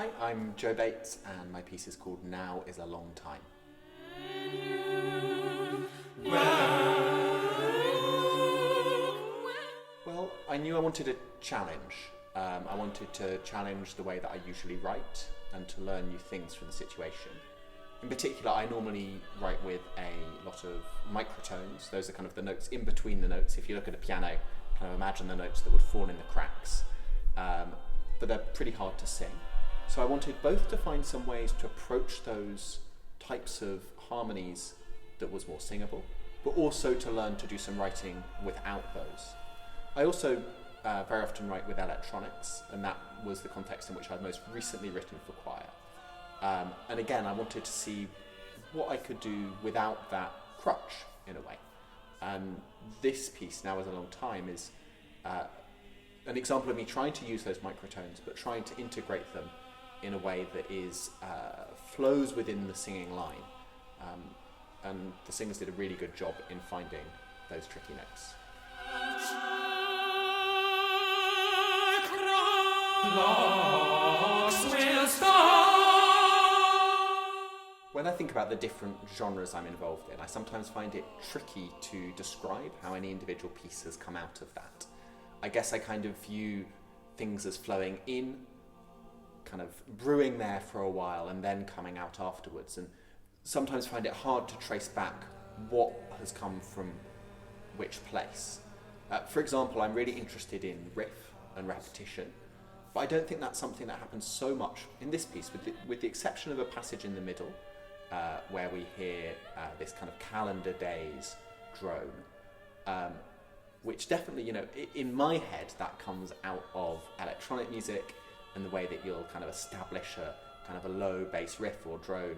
Hi, I'm Joe Bates and my piece is called Now is a Long Time. Well, I knew I wanted a challenge. I wanted to challenge the way that I usually write and to learn new things from the situation. In particular, I normally write with a lot of microtones. Those are kind of the notes in between the notes. If you look at a piano, kind of imagine the notes that would fall in the cracks. But they're pretty hard to sing. So I wanted both to find some ways to approach those types of harmonies that was more singable, but also to learn to do some writing without those. I also very often write with electronics, and that was the context in which I'd most recently written for choir. And again, I wanted to see what I could do without that crutch, in a way. And this piece, Now is a Long Time, is an example of me trying to use those microtones, but trying to integrate them in a way that is flows within the singing line. And the singers did a really good job in finding those tricky notes. When I think about the different genres I'm involved in, I sometimes find it tricky to describe how any individual piece has come out of that. I guess I kind of view things as flowing in, kind of brewing there for a while and then coming out afterwards, and sometimes find it hard to trace back what has come from which place. For example, I'm really interested in riff and repetition, but I don't think that's something that happens so much in this piece, with the exception of a passage in the middle where we hear this kind of calendar days drone, which definitely, in my head, that comes out of electronic music and the way that you'll kind of establish a kind of a low bass riff or drone.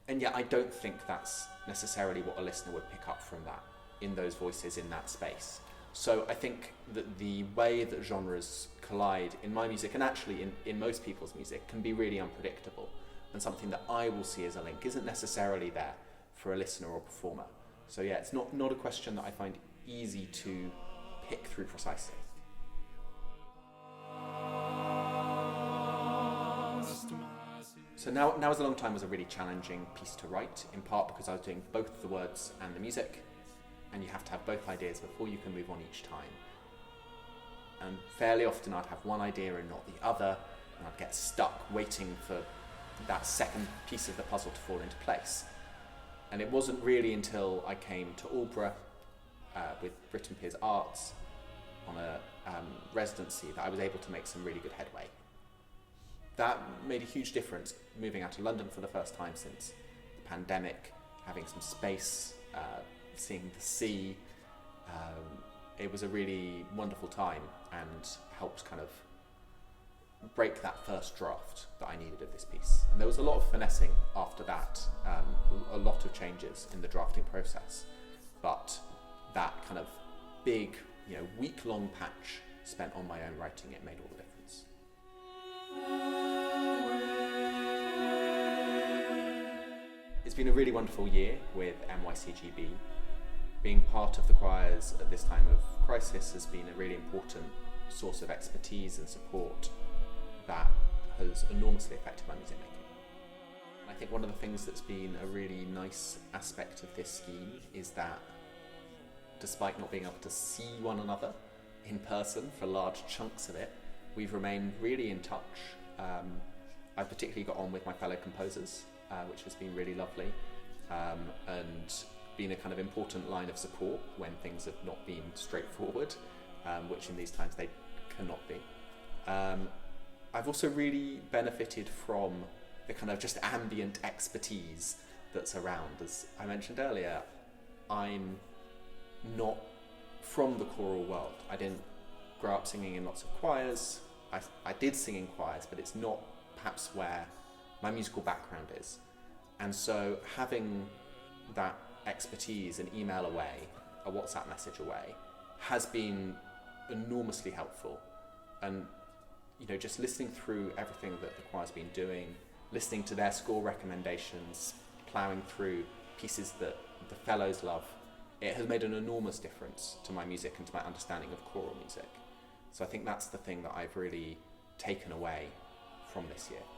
And yet I don't think that's necessarily what a listener would pick up from that, in those voices in that space. So I think that the way that genres collide in my music, and actually in most people's music, can be really unpredictable, and something that I will see as a link isn't necessarily there for a listener or performer. So yeah, it's not a question that I find easy to pick through precisely. So Now is a Long Time was a really challenging piece to write, in part because I was doing both the words and the music, and you have to have both ideas before you can move on each time. And fairly often I'd have one idea and not the other, and I'd get stuck waiting for that second piece of the puzzle to fall into place. And it wasn't really until I came to Aldeburgh with Britain Peers Arts on a residency that I was able to make some really good headway. That made a huge difference, moving out to London for the first time since the pandemic, having some space, seeing the sea. It was a really wonderful time and helped kind of break that first draft that I needed of this piece. And there was a lot of finessing after that, a lot of changes in the drafting process. But that kind of big, week-long patch spent on my own writing, it made all the difference. It's been a really wonderful year with NYCGB. Being part of the choirs at this time of crisis has been a really important source of expertise and support that has enormously affected my music making. And I think one of the things that's been a really nice aspect of this scheme is that despite not being able to see one another in person for large chunks of it, we've remained really in touch. I particularly got on with my fellow composers, which has been really lovely, and been a kind of important line of support when things have not been straightforward, which in these times they cannot be. I've also really benefited from the kind of just ambient expertise that's around. As I mentioned earlier, I'm not from the choral world. I didn't grow up singing in lots of choirs. I did sing in choirs, but it's not perhaps where my musical background is. And so having that expertise an email away, a WhatsApp message away, has been enormously helpful. And just listening through everything that the choir's been doing, listening to their score recommendations, ploughing through pieces that the fellows love, it has made an enormous difference to my music and to my understanding of choral music. So I think that's the thing that I've really taken away from this year.